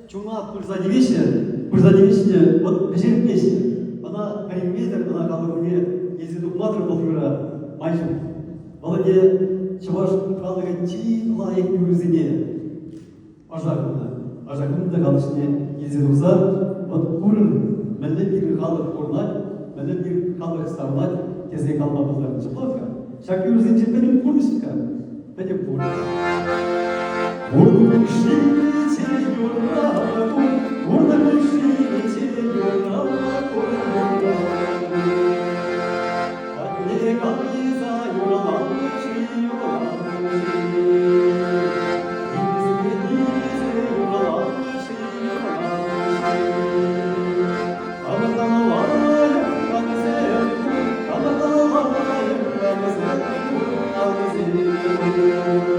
чума пырзадевище, вот бежит она переметр, она калыгуне, если тут матер болтура, майшым. Валаде чаваш калыгы чи лайык юрзине. Ажакында калышне, если туза, вот курын, мәлде bir калык орнат, мәлде bir калык сарлат, тезе калма болтарын чыплатка. Шак юрзинче benim kurmuşka, benim kurmuş. Kurmuş Thank you.